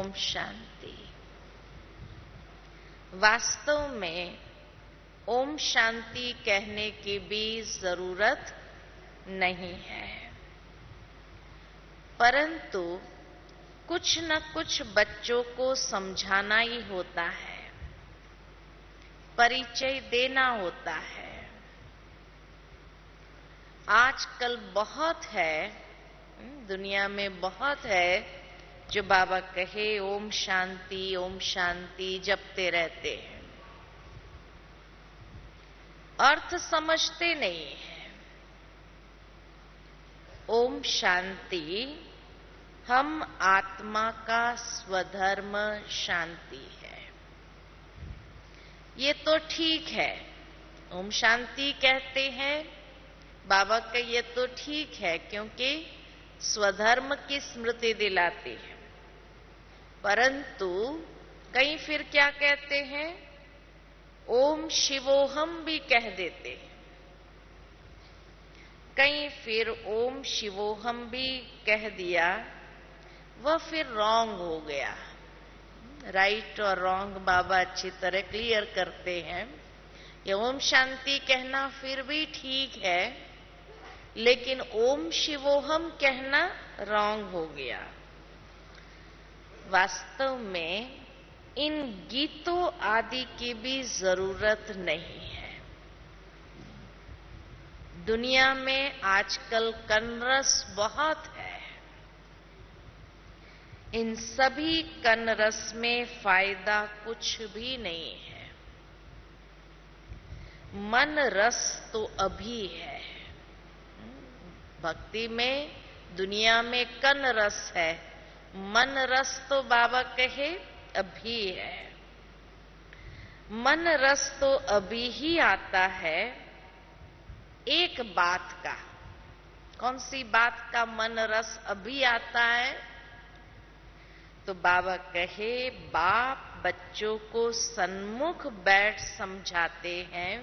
ओम शांति। वास्तव में ओम शांति कहने की भी जरूरत नहीं है, परंतु कुछ न कुछ बच्चों को समझाना ही होता है, परिचय देना होता है। आजकल बहुत है, दुनिया में बहुत है जो बाबा कहे ओम शांति जपते रहते हैं, अर्थ समझते नहीं है। ओम शांति हम आत्मा का स्वधर्म शांति है। ये तो ठीक है, ओम शांति कहते हैं बाबा का, ये तो ठीक है क्योंकि स्वधर्म की स्मृति दिलाती है। परंतु कई फिर क्या कहते हैं, ओम शिवोहम भी कह देते हैं। कहीं फिर ओम शिवोहम भी कह दिया, वह फिर रॉन्ग हो गया। राइट और रॉन्ग बाबा अच्छी तरह क्लियर करते हैं। ये ओम शांति कहना फिर भी ठीक है, लेकिन ओम शिवोहम कहना रॉन्ग हो गया। वास्तव में इन गीतों आदि की भी जरूरत नहीं है। दुनिया में आजकल कनरस बहुत है, इन सभी कनरस में फायदा कुछ भी नहीं है। मन रस तो अभी है, भक्ति में दुनिया में कन रस है, मन रस तो बाबा कहे अभी है। मन रस तो अभी ही आता है एक बात का। कौन सी बात का मन रस अभी आता है? तो बाबा कहे बाप बच्चों को सन्मुख बैठ समझाते हैं,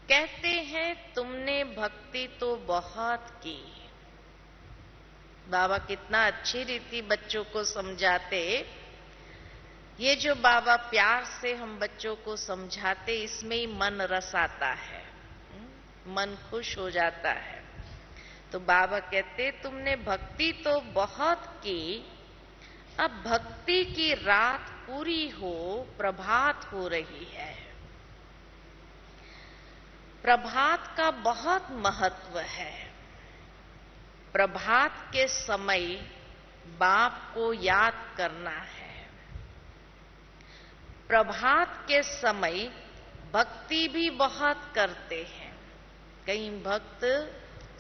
कहते हैं तुमने भक्ति तो बहुत की। बाबा कितना अच्छी रीति बच्चों को समझाते। ये जो बाबा प्यार से हम बच्चों को समझाते, इसमें ही मन रस आता है, मन खुश हो जाता है। तो बाबा कहते तुमने भक्ति तो बहुत की, अब भक्ति की रात पूरी हो, प्रभात हो रही है। प्रभात का बहुत महत्व है। प्रभात के समय बाप को याद करना है। प्रभात के समय भक्ति भी बहुत करते हैं। कई भक्त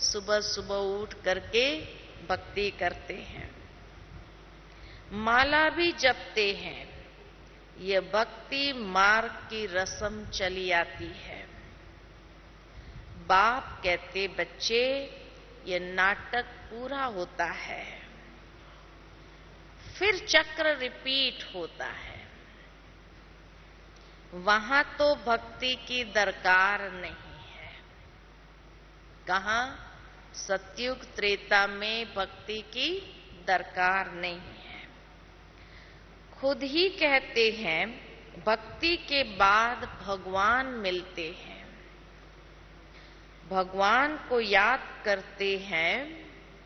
सुबह सुबह उठ करके भक्ति करते हैं, माला भी जपते हैं। ये भक्ति मार्ग की रस्म चली आती है। बाप कहते बच्चे ये नाटक पूरा होता है, फिर चक्र रिपीट होता है। वहां तो भक्ति की दरकार नहीं है। कहां? सतयुग त्रेता में भक्ति की दरकार नहीं है। खुद ही कहते हैं भक्ति के बाद भगवान मिलते हैं। भगवान को याद करते हैं।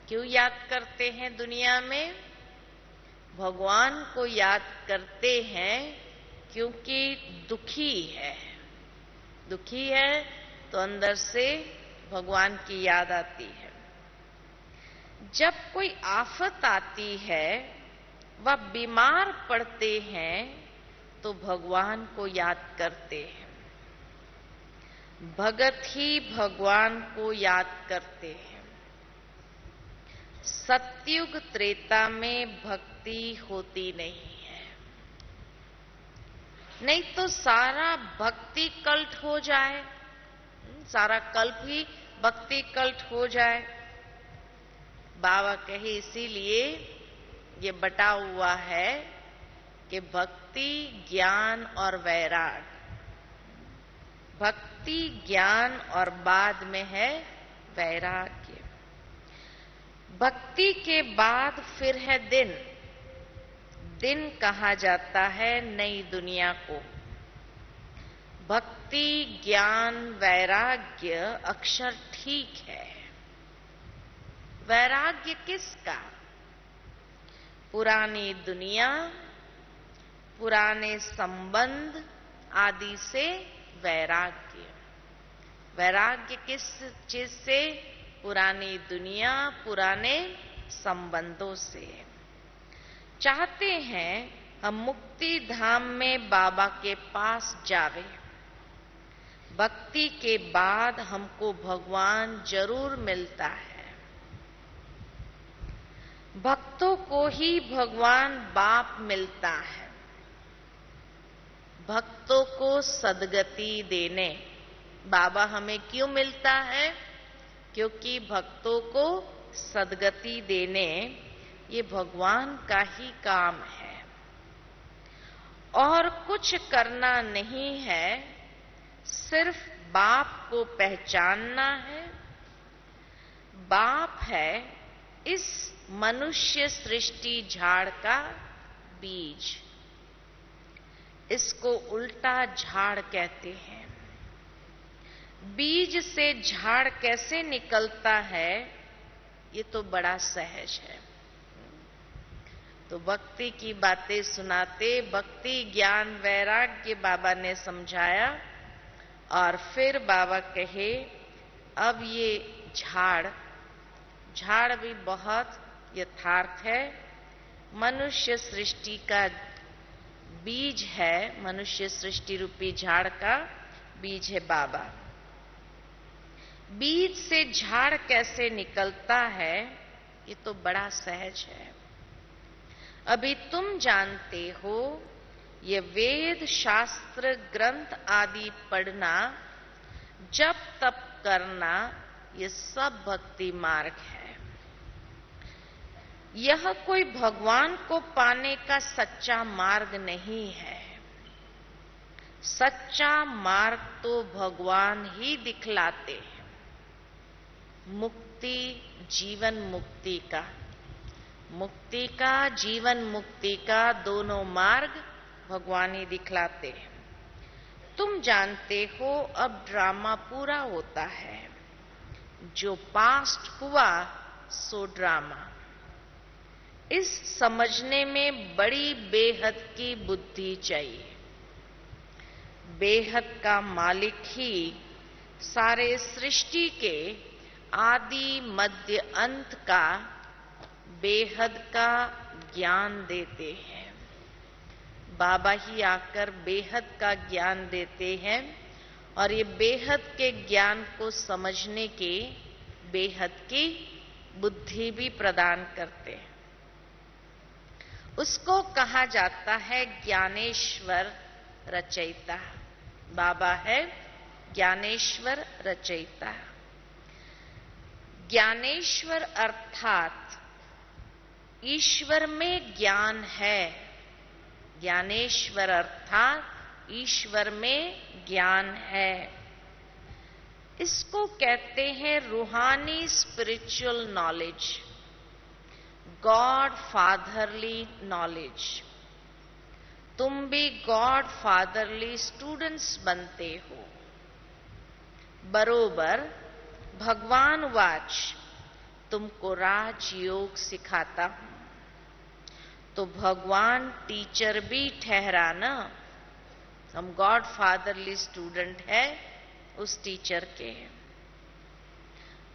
क्यों याद करते हैं? दुनिया में भगवान को याद करते हैं क्योंकि दुखी है। दुखी है तो अंदर से भगवान की याद आती है। जब कोई आफत आती है, वह बीमार पड़ते हैं, तो भगवान को याद करते हैं। भगत ही भगवान को याद करते हैं। सतयुग त्रेता में भक्ति होती नहीं है। नहीं तो सारा भक्ति कल्ट हो जाए, सारा कल्प ही भक्ति कल्ट हो जाए। बाबा कहे इसीलिए ये बटा हुआ है कि भक्ति, ज्ञान और वैराग। भक्ति, ज्ञान और बाद में है वैराग्य। भक्ति के बाद फिर है दिन। दिन कहा जाता है नई दुनिया को। भक्ति, ज्ञान, वैराग्य अक्षर ठीक है। वैराग्य किसका? पुरानी दुनिया, पुराने संबंध आदि से वैराग्य। वैराग्य किस चीज से? पुरानी दुनिया, पुराने संबंधों से। चाहते हैं हम मुक्ति धाम में बाबा के पास जावे। भक्ति के बाद हमको भगवान जरूर मिलता है। भक्तों को ही भगवान बाप मिलता है। भक्तों को सदगति देने बाबा हमें क्यों मिलता है? क्योंकि भक्तों को सदगति देने ये भगवान का ही काम है और कुछ करना नहीं है। सिर्फ बाप को पहचानना है। बाप है इस मनुष्य सृष्टि झाड़ का बीज। इसको उल्टा झाड़ कहते हैं। बीज से झाड़ कैसे निकलता है ये तो बड़ा सहज है। तो भक्ति की बातें सुनाते, भक्ति, ज्ञान, वैराग्य बाबा ने समझाया और फिर बाबा कहे अब ये झाड़ भी बहुत यथार्थ है। मनुष्य सृष्टि का बीज है। मनुष्य सृष्टि रूपी झाड़ का बीज है बाबा। बीज से झाड़ कैसे निकलता है ये तो बड़ा सहज है। अभी तुम जानते हो ये वेद, शास्त्र, ग्रंथ आदि पढ़ना, जप तप करना, ये सब भक्ति मार्ग है। यह कोई भगवान को पाने का सच्चा मार्ग नहीं है। सच्चा मार्ग तो भगवान ही दिखलाते हैं। मुक्ति, जीवन मुक्ति का, मुक्ति का, जीवन मुक्ति का दोनों मार्ग भगवान ही दिखलाते हैं। तुम जानते हो अब ड्रामा पूरा होता है। जो पास्ट हुआ सो ड्रामा। इस समझने में बड़ी बेहद की बुद्धि चाहिए। बेहद का मालिक ही सारे सृष्टि के आदि मध्य अंत का बेहद का ज्ञान देते हैं। बाबा ही आकर बेहद का ज्ञान देते हैं और ये बेहद के ज्ञान को समझने के बेहद की बुद्धि भी प्रदान करते हैं। उसको कहा जाता है ज्ञानेश्वर रचयिता। बाबा है ज्ञानेश्वर रचयिता। ज्ञानेश्वर अर्थात ईश्वर में ज्ञान है। ज्ञानेश्वर अर्थात ईश्वर में ज्ञान है। इसको कहते हैं रूहानी spiritual knowledge, God fatherly knowledge. तुम भी गॉड फादरली स्टूडेंट्स बनते हो। बरोबर भगवान वाच तुमको राजयोग सिखाता हूं। तो भगवान टीचर भी ठहरा ना। हम गॉड फादरली स्टूडेंट है उस टीचर के।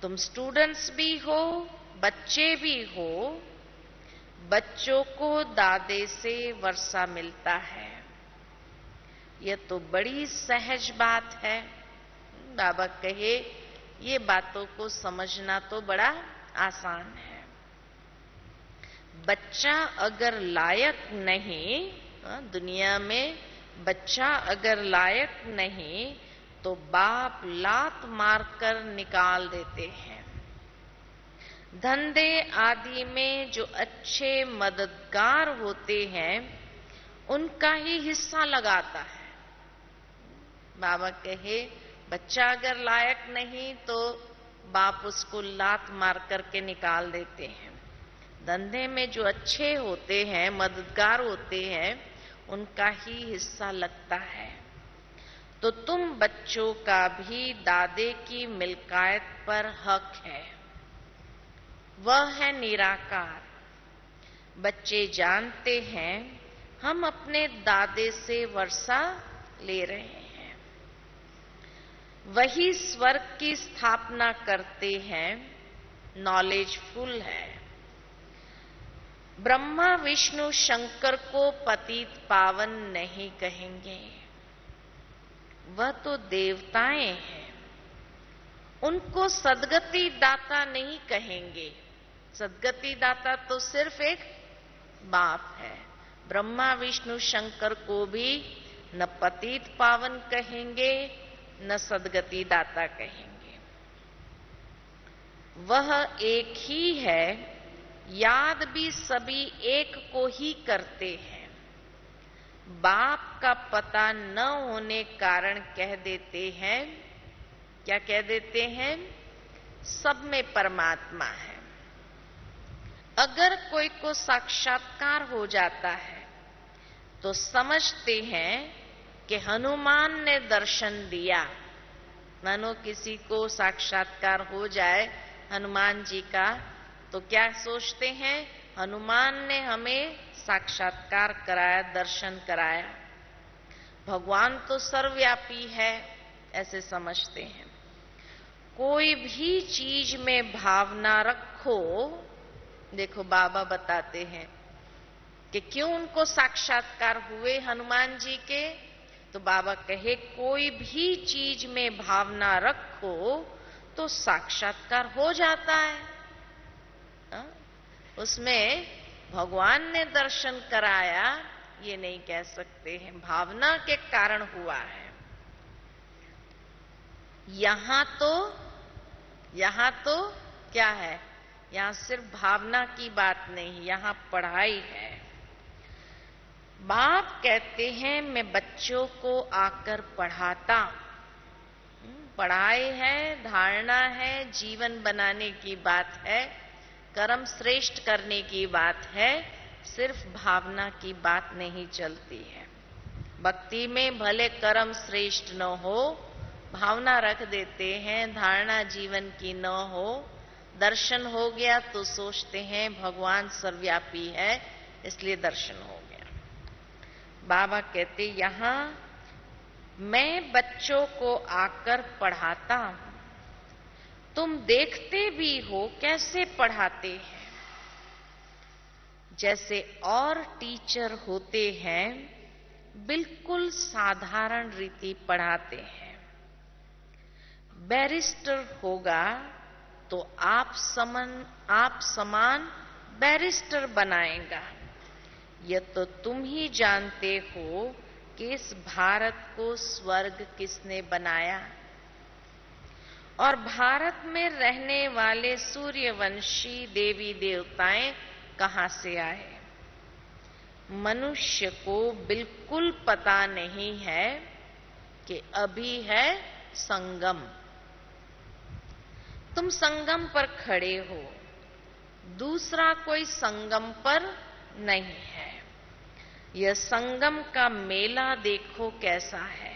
तुम स्टूडेंट्स भी हो, बच्चे भी हो। बच्चों को दादे से वर्षा मिलता है। यह तो बड़ी सहज बात है। बाबा कहे ये बातों को समझना तो बड़ा आसान है। बच्चा अगर लायक नहीं, दुनिया में बच्चा अगर लायक नहीं तो बाप लात मारकर निकाल देते हैं। धंधे आदि में जो अच्छे मददगार होते हैं उनका ही हिस्सा लगाता है। बाबा कहे बच्चा अगर लायक नहीं तो बाप उसको लात मार करके निकाल देते हैं। धंधे में जो अच्छे होते हैं, मददगार होते हैं, उनका ही हिस्सा लगता है। तो तुम बच्चों का भी दादे की मिल्कियत पर हक है। वह है निराकार। बच्चे जानते हैं हम अपने दादे से वर्षा ले रहे हैं। वही स्वर्ग की स्थापना करते हैं, नॉलेजफुल है। ब्रह्मा विष्णु शंकर को पतित पावन नहीं कहेंगे, वह तो देवताएं हैं। उनको सदगति दाता नहीं कहेंगे। सदगति दाता तो सिर्फ एक बाप है। ब्रह्मा विष्णु शंकर को भी न पतित पावन कहेंगे, न सदगति दाता कहेंगे। वह एक ही है, याद भी सभी एक को ही करते हैं। बाप का पता न होने कारण कह देते हैं, क्या कह देते हैं? सब में परमात्मा है। अगर कोई को साक्षात्कार हो जाता है तो समझते हैं कि हनुमान ने दर्शन दिया। मानो किसी को साक्षात्कार हो जाए हनुमान जी का, तो क्या सोचते हैं? हनुमान ने हमें साक्षात्कार कराया, दर्शन कराया। भगवान तो सर्वव्यापी है, ऐसे समझते हैं। कोई भी चीज में भावना रखो। देखो बाबा बताते हैं कि क्यों उनको साक्षात्कार हुए हनुमान जी के, तो बाबा कहे कोई भी चीज में भावना रखो तो साक्षात्कार हो जाता है। उसमें भगवान ने दर्शन कराया ये नहीं कह सकते हैं, भावना के कारण हुआ है। यहां तो क्या है? यहां सिर्फ भावना की बात नहीं, यहां पढ़ाई है। बाप कहते हैं मैं बच्चों को आकर पढ़ाता। पढ़ाई है, धारणा है, जीवन बनाने की बात है, कर्म श्रेष्ठ करने की बात है, सिर्फ भावना की बात नहीं चलती है। भक्ति में भले कर्म श्रेष्ठ न हो, भावना रख देते हैं, धारणा जीवन की न हो, दर्शन हो गया तो सोचते हैं भगवान सर्वव्यापी है इसलिए दर्शन हो गया। बाबा कहते यहां मैं बच्चों को आकर पढ़ाता हूं। तुम देखते भी हो कैसे पढ़ाते हैं। जैसे और टीचर होते हैं बिल्कुल साधारण रीति पढ़ाते हैं। बैरिस्टर होगा तो आप समान बैरिस्टर बनाएगा। यह तो तुम ही जानते हो कि इस भारत को स्वर्ग किसने बनाया और भारत में रहने वाले सूर्यवंशी देवी देवताएं कहां से आए। मनुष्य को बिल्कुल पता नहीं है कि अभी है संगम। तुम संगम पर खड़े हो, दूसरा कोई संगम पर नहीं है। यह संगम का मेला देखो कैसा है।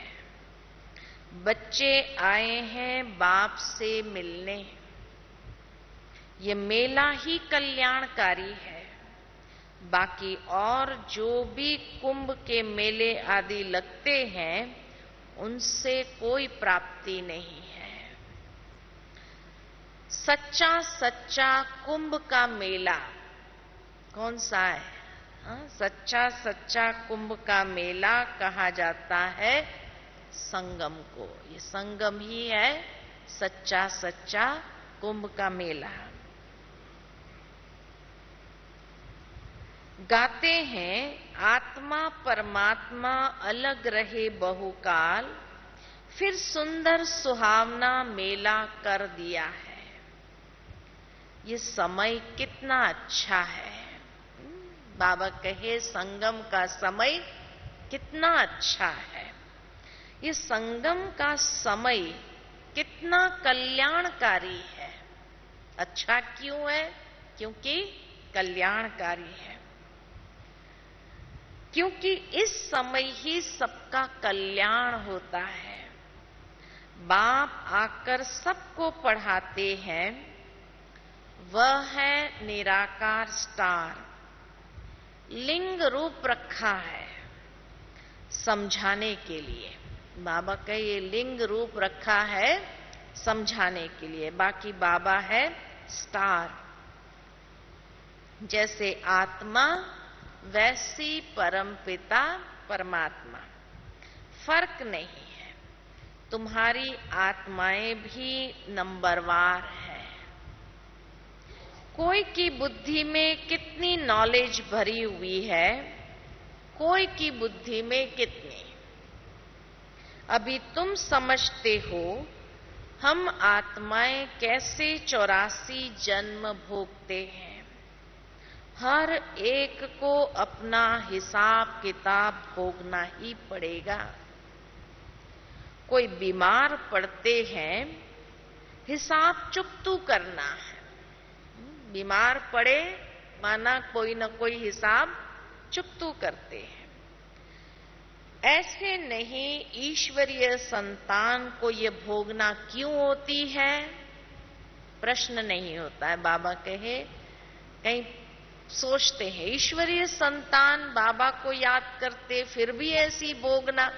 बच्चे आए हैं बाप से मिलने। ये मेला ही कल्याणकारी है। बाकी और जो भी कुंभ के मेले आदि लगते हैं उनसे कोई प्राप्ति नहीं है। सच्चा कुंभ का मेला कौन सा है? सच्चा कुंभ का मेला कहा जाता है संगम को। ये संगम ही है सच्चा कुंभ का मेला। गाते हैं आत्मा परमात्मा अलग रहे बहुकाल, फिर सुंदर सुहावना मेला कर दिया है। ये समय कितना अच्छा है। बाबा कहे संगम का समय कितना अच्छा है। ये संगम का समय कितना कल्याणकारी है। अच्छा क्यों है? क्योंकि कल्याणकारी है, क्योंकि इस समय ही सबका कल्याण होता है। बाप आकर सबको पढ़ाते हैं, वह है निराकार स्टार, लिंग रूप रखा है समझाने के लिए। बाबा का ये लिंग रूप रखा है समझाने के लिए, बाकी बाबा है स्टार। जैसे आत्मा वैसी परमपिता परमात्मा, फर्क नहीं है। तुम्हारी आत्माएं भी नंबरवार है। कोई की बुद्धि में कितनी नॉलेज भरी हुई है, कोई की बुद्धि में कितनी। अभी तुम समझते हो हम आत्माएं कैसे 84 जन्म भोगते हैं। हर एक को अपना हिसाब किताब भोगना ही पड़ेगा। कोई बीमार पड़ते हैं, हिसाब चुकतू करना है। बीमार पड़े माना कोई न कोई हिसाब चुकतू करते हैं। ऐसे नहीं, ईश्वरीय संतान को ये भोगना क्यों होती है, प्रश्न नहीं होता है। बाबा कहे, कहीं सोचते हैं ईश्वरीय संतान बाबा को याद करते फिर भी ऐसी भोगना।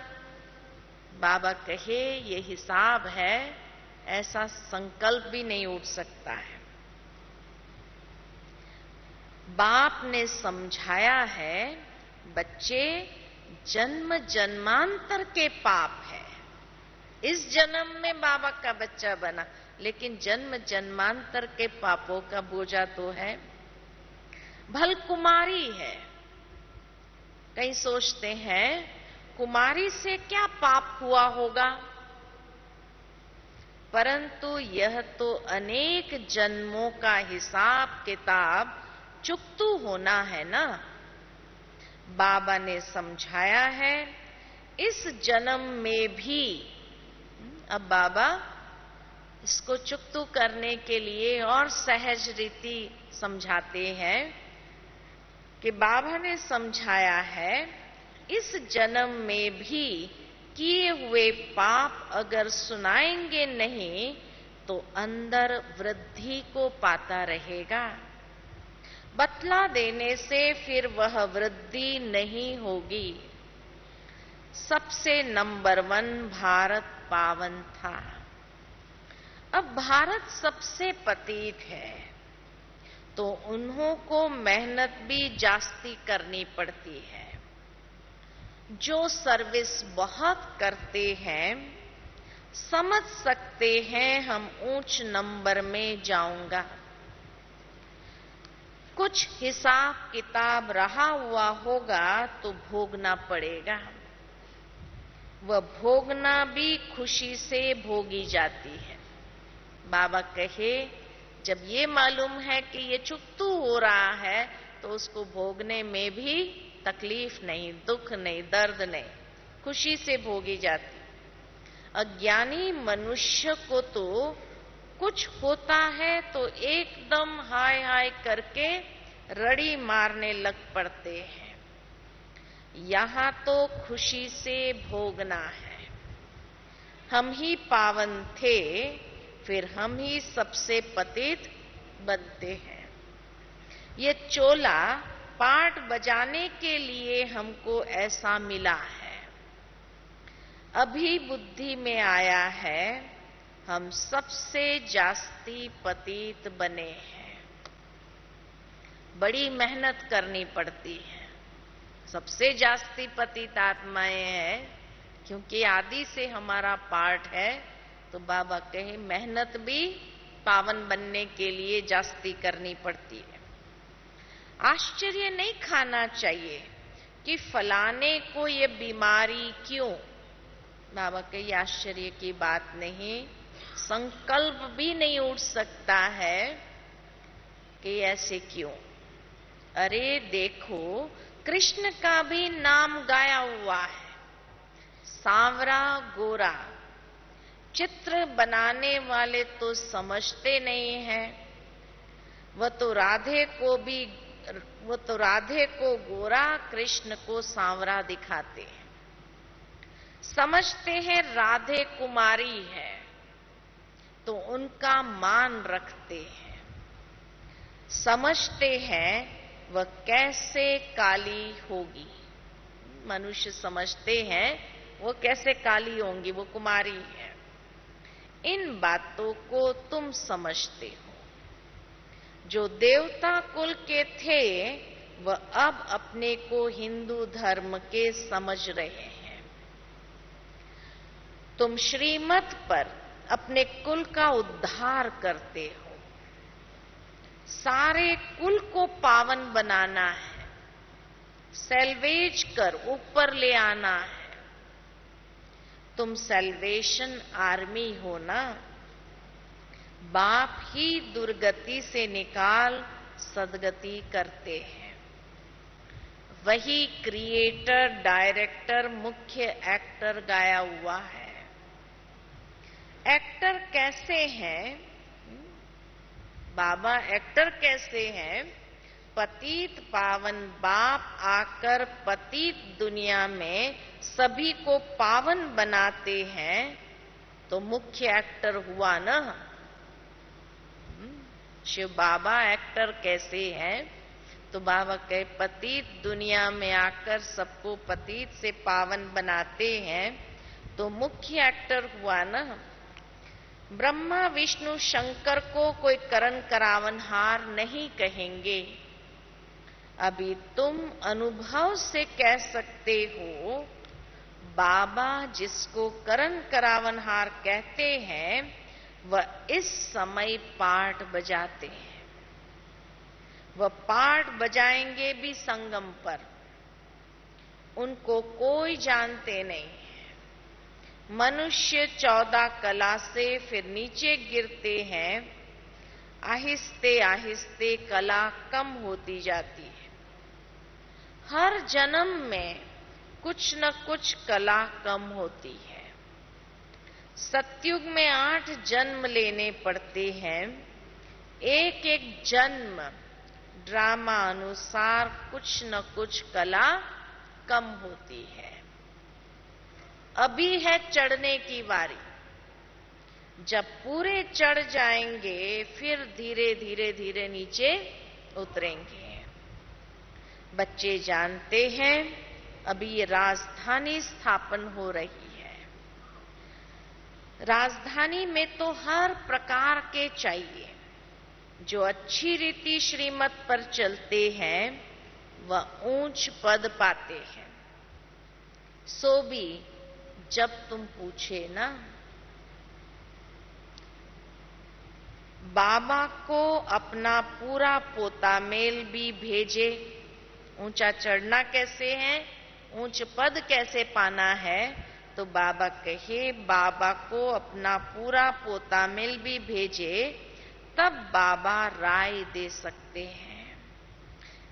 बाबा कहे ये हिसाब है, ऐसा संकल्प भी नहीं उठ सकता है। बाप ने समझाया है, बच्चे जन्म जन्मांतर के पाप है। इस जन्म में बाबा का बच्चा बना, लेकिन जन्म जन्मांतर के पापों का बोझा तो है। भल कुमारी है, कहीं सोचते हैं कुमारी से क्या पाप हुआ होगा, परंतु यह तो अनेक जन्मों का हिसाब किताब चुकतू होना है ना। बाबा ने समझाया है इस जन्म में भी। अब बाबा इसको चुकतू करने के लिए और सहज रीति समझाते हैं कि बाबा ने समझाया है इस जन्म में भी किए हुए पाप अगर सुनाएंगे नहीं तो अंदर वृद्धि को पाता रहेगा। बतला देने से फिर वह वृद्धि नहीं होगी। सबसे नंबर 1 भारत पावन था, अब भारत सबसे पतित है, तो उन्हों को मेहनत भी जास्ती करनी पड़ती है। जो सर्विस बहुत करते हैं समझ सकते हैं हम ऊंच नंबर में जाऊंगा। कुछ हिसाब किताब रहा हुआ होगा तो भोगना पड़ेगा। वह भोगना भी खुशी से भोगी जाती है। बाबा कहे जब ये मालूम है कि ये चुकतू हो रहा है तो उसको भोगने में भी तकलीफ नहीं, दुख नहीं, दर्द नहीं, खुशी से भोगी जाती। अज्ञानी मनुष्य को तो कुछ होता है तो एकदम हाय हाय करके रड़ी मारने लग पड़ते हैं। यहां तो खुशी से भोगना है। हम ही पावन थे, फिर हम ही सबसे पतित बनते हैं। ये चोला पाठ बजाने के लिए हमको ऐसा मिला है। अभी बुद्धि में आया है हम सबसे जास्ती पतित बने हैं। बड़ी मेहनत करनी पड़ती है। सबसे जास्ती पतित आत्माएं हैं, क्योंकि आदि से हमारा पाठ है। तो बाबा कहे मेहनत भी पावन बनने के लिए जास्ती करनी पड़ती है। आश्चर्य नहीं खाना चाहिए कि फलाने को ये बीमारी क्यों। बाबा कहे आश्चर्य की बात नहीं, संकल्प भी नहीं उठ सकता है कि ऐसे क्यों। अरे देखो कृष्ण का भी नाम गाया हुआ है, सांवरा गोरा। चित्र बनाने वाले तो समझते नहीं हैं। वह तो राधे को भी वो तो राधे को गोरा, कृष्ण को सांवरा दिखाते हैं। समझते हैं राधे कुमारी है तो उनका मान रखते हैं। समझते हैं वह कैसे काली होगी, मनुष्य समझते हैं वो कैसे काली होंगी, वो कुमारी है। इन बातों को तुम समझते हो। जो देवता कुल के थे वह अब अपने को हिंदू धर्म के समझ रहे हैं। तुम श्रीमत पर अपने कुल का उद्धार करते हो। सारे कुल को पावन बनाना है, सैल्वेज कर ऊपर ले आना है। तुम सैल्वेशन आर्मी हो ना। बाप ही दुर्गति से निकाल सदगति करते हैं। वही क्रिएटर, डायरेक्टर, मुख्य एक्टर गाया हुआ है। एक्टर कैसे हैं? बाबा एक्टर कैसे हैं? पतित पावन बाप आकर पतित दुनिया में सभी को पावन बनाते हैं तो मुख्य एक्टर हुआ ना। शिव बाबा एक्टर कैसे हैं? तो बाबा कहे पतित दुनिया में आकर सबको पतित से पावन बनाते हैं तो मुख्य एक्टर हुआ ना। ब्रह्मा विष्णु शंकर को कोई करण करावनहार नहीं कहेंगे। अभी तुम अनुभव से कह सकते हो बाबा जिसको करण करावनहार कहते हैं वह इस समय पाठ बजाते हैं। वह पाठ बजाएंगे भी संगम पर। उनको कोई जानते नहीं। मनुष्य 14 कला से फिर नीचे गिरते हैं। आहिस्ते आहिस्ते कला कम होती जाती है। हर जन्म में कुछ न कुछ कला कम होती है। सतयुग में 8 जन्म लेने पड़ते हैं। एक एक जन्म ड्रामा अनुसार कुछ न कुछ कला कम होती है। अभी है चढ़ने की बारी। जब पूरे चढ़ जाएंगे फिर धीरे धीरे धीरे नीचे उतरेंगे। बच्चे जानते हैं अभी ये राजधानी स्थापन हो रही है। राजधानी में तो हर प्रकार के चाहिए। जो अच्छी रीति श्रीमत पर चलते हैं वह ऊंच पद पाते हैं। सो भी जब तुम पूछे ना बाबा को अपना पूरा पोता मेल भी भेजे, ऊंचा चढ़ना कैसे है, ऊंच पद कैसे पाना है, तो बाबा कहे बाबा को अपना पूरा पोता मेल भी भेजे तब बाबा राय दे सकते हैं।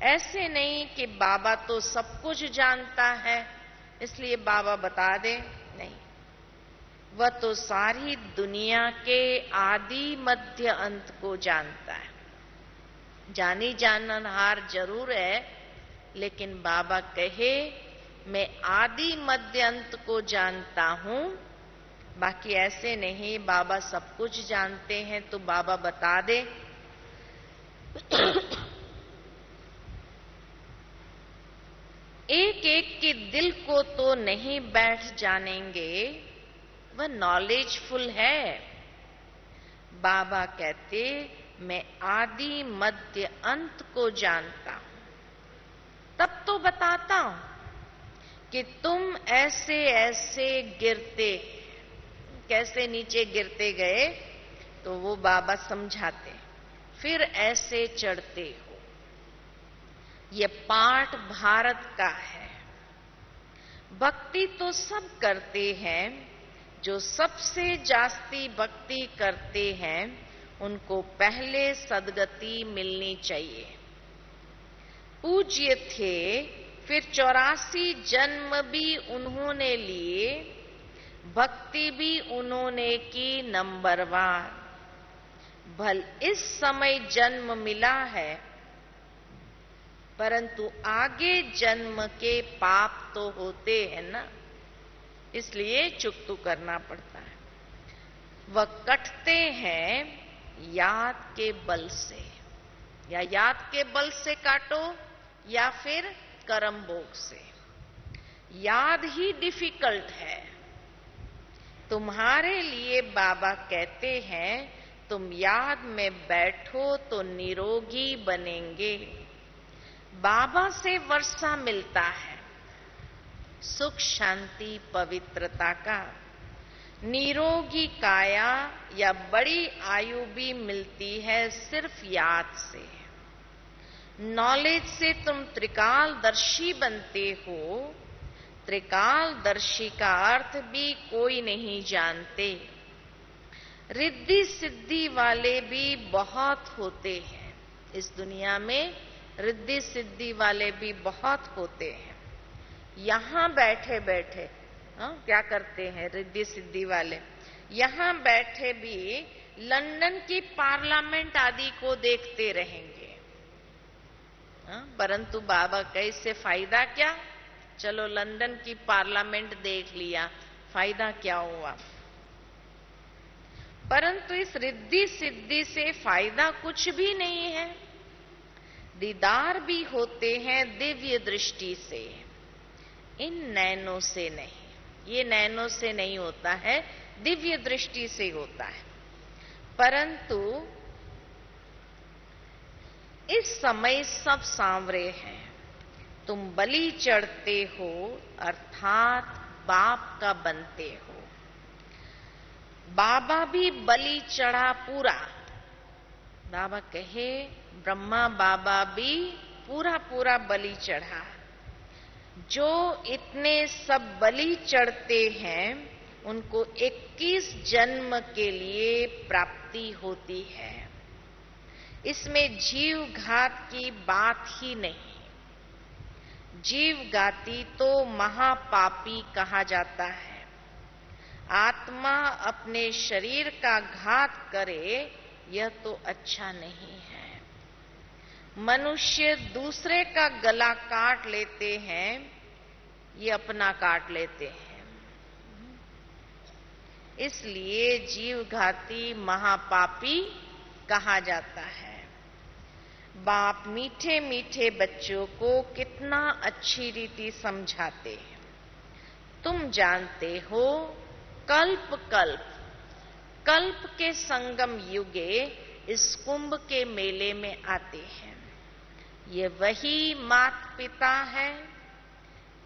ऐसे नहीं कि बाबा तो सब कुछ जानता है इसलिए बाबा बता दे, नहीं। वह तो सारी दुनिया के आदि मध्य अंत को जानता है। जानी जाननहार जरूर है लेकिन बाबा कहे मैं आदि मध्य अंत को जानता हूं। बाकी ऐसे नहीं बाबा सब कुछ जानते हैं तो बाबा बता दे। एक एक के दिल को तो नहीं बैठ जानेंगे, वह नॉलेजफुल है। बाबा कहते मैं आदि मध्य अंत को जानता हूं। तब तो बताता हूं कि तुम ऐसे ऐसे गिरते, कैसे नीचे गिरते गए तो वो बाबा समझाते, फिर ऐसे चढ़ते हो। ये पाठ भारत का है। भक्ति तो सब करते हैं। जो सबसे जास्ती भक्ति करते हैं उनको पहले सदगति मिलनी चाहिए। पूज्य थे फिर 84 जन्म भी उन्होंने लिए, भक्ति भी उन्होंने की नंबरवार। भल इस समय जन्म मिला है परंतु आगे जन्म के पाप तो होते हैं ना, इसलिए चुकतू करना पड़ता है। वह कटते हैं याद के बल से, या याद के बल से काटो या फिर कर्म भोग से। याद ही डिफिकल्ट है तुम्हारे लिए। बाबा कहते हैं तुम याद में बैठो तो निरोगी बनेंगे। बाबा से वर्षा मिलता है सुख शांति पवित्रता का। निरोगी काया या बड़ी आयु भी मिलती है सिर्फ याद से। नॉलेज से तुम त्रिकालदर्शी बनते हो। त्रिकालदर्शी का अर्थ भी कोई नहीं जानते। रिद्धि सिद्धि वाले भी बहुत होते हैं इस दुनिया में। रिद्धि सिद्धि वाले भी बहुत होते हैं। यहां बैठे बैठे क्या करते हैं रिद्धि सिद्धि वाले? यहां बैठे भी लंदन की पार्लियामेंट आदि को देखते रहेंगे। परंतु बाबा का इससे फायदा क्या? चलो लंदन की पार्लियामेंट देख लिया, फायदा क्या हुआ? परंतु इस रिद्धि सिद्धि से फायदा कुछ भी नहीं है। दीदार भी होते हैं दिव्य दृष्टि से, इन नैनों से नहीं। ये नैनों से नहीं होता है, दिव्य दृष्टि से होता है। परंतु इस समय सब सांवरे हैं। तुम बलि चढ़ते हो अर्थात बाप का बनते हो। बाबा भी बलि चढ़ा पूरा। बाबा कहे ब्रह्मा बाबा भी पूरा पूरा बलि चढ़ा। जो इतने सब बलि चढ़ते हैं उनको 21 जन्म के लिए प्राप्ति होती है। इसमें जीव घात की बात ही नहीं। जीव घाती तो महापापी कहा जाता है। आत्मा अपने शरीर का घात करे यह तो अच्छा नहीं है। मनुष्य दूसरे का गला काट लेते हैं, ये अपना काट लेते हैं। इसलिए जीव घाती महापापी कहा जाता है। बाप मीठे मीठे बच्चों को कितना अच्छी रीति समझाते हैं। तुम जानते हो कल्प कल्प कल्प के संगम युगे इस कुंभ के मेले में आते हैं। ये वही माता पिता है।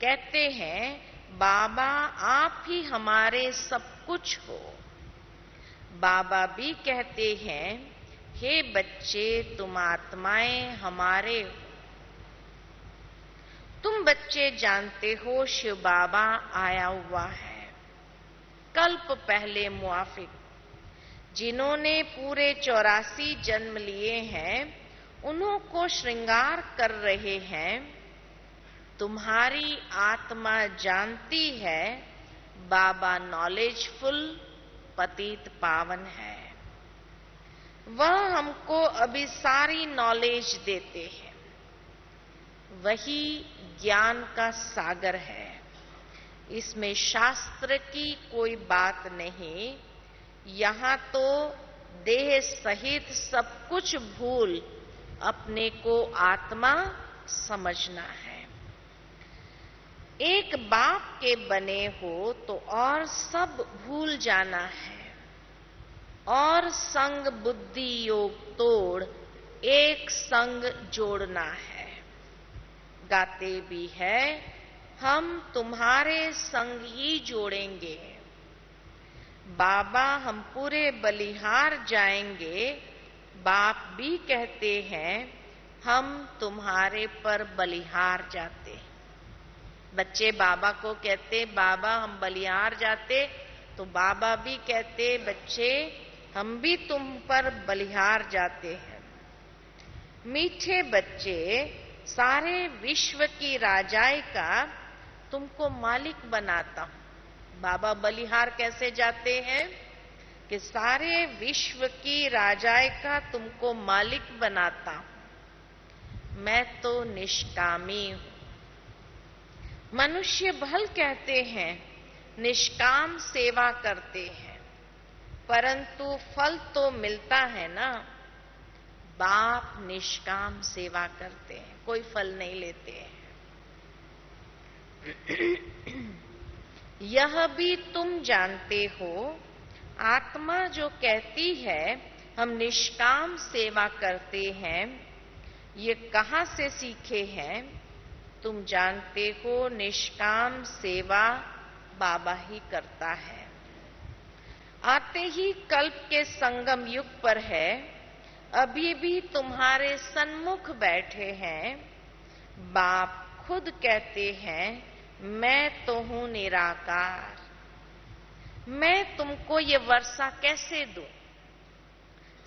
कहते हैं बाबा आप ही हमारे सब कुछ हो। बाबा भी कहते हैं हे बच्चे तुम आत्माएं हमारे हो। तुम बच्चे जानते हो शिव बाबा आया हुआ है कल्प पहले मुआफिक। जिन्होंने पूरे 84 जन्म लिए हैं उन्हों को श्रृंगार कर रहे हैं। तुम्हारी आत्मा जानती है बाबा नॉलेजफुल पतित पावन है। वह हमको अभी सारी नॉलेज देते हैं। वही ज्ञान का सागर है। इसमें शास्त्र की कोई बात नहीं। यहां तो देह सहित सब कुछ भूल अपने को आत्मा समझना है। एक बाप के बने हो तो और सब भूल जाना है। और संग बुद्धि योग तोड़ एक संग जोड़ना है। गाते भी है हम तुम्हारे संग ही जोड़ेंगे। बाबा हम पूरे बलिहार जाएंगे। बाप भी कहते हैं हम तुम्हारे पर बलिहार जाते। बच्चे बाबा को कहते बाबा हम बलिहार जाते, तो बाबा भी कहते बच्चे हम भी तुम पर बलिहार जाते हैं। मीठे बच्चे सारे विश्व की राजाई का तुमको मालिक बनाता हूं। बाबा बलिहार कैसे जाते हैं कि सारे विश्व की राजाई का तुमको मालिक बनाता हूं। मैं तो निष्कामी हूं। मनुष्य भल कहते हैं निष्काम सेवा करते हैं, परंतु फल तो मिलता है ना। बाप निष्काम सेवा करते हैं, कोई फल नहीं लेते हैं। यह भी तुम जानते हो, आत्मा जो कहती है हम निष्काम सेवा करते हैं, ये कहां से सीखे हैं? तुम जानते हो निष्काम सेवा बाबा ही करता है। आते ही कल्प के संगम युग पर है, अभी भी तुम्हारे सन्मुख बैठे हैं। बाप खुद कहते हैं मैं तो हूं निराकार। मैं तुमको ये वर्षा कैसे दूं?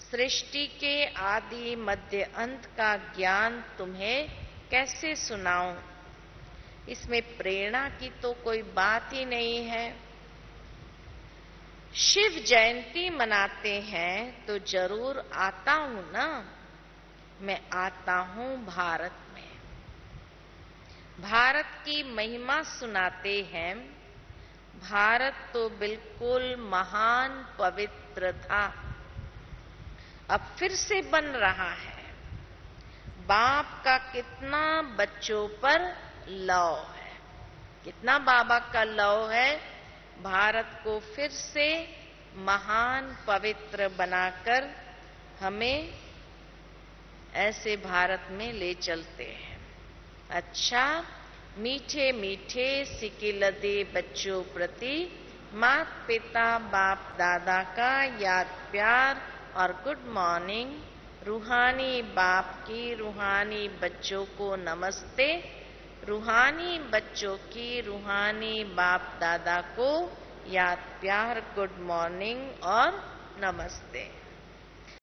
सृष्टि के आदि मध्य अंत का ज्ञान तुम्हें कैसे सुनाऊं? इसमें प्रेरणा की तो कोई बात ही नहीं है। शिव जयंती मनाते हैं तो जरूर आता हूं ना। मैं आता हूं भारत में। भारत की महिमा सुनाते हैं। भारत तो बिल्कुल महान पवित्र था, अब फिर से बन रहा है। बाप का कितना बच्चों पर लव है, कितना बाबा का लव है। भारत को फिर से महान पवित्र बनाकर हमें ऐसे भारत में ले चलते हैं। अच्छा, मीठे मीठे सिकिलदे बच्चों प्रति माता पिता बाप दादा का याद प्यार और गुड मॉर्निंग। रूहानी बाप की रूहानी बच्चों को नमस्ते। रूहानी बच्चों की रूहानी बाप दादा को याद प्यार, गुड मॉर्निंग और नमस्ते।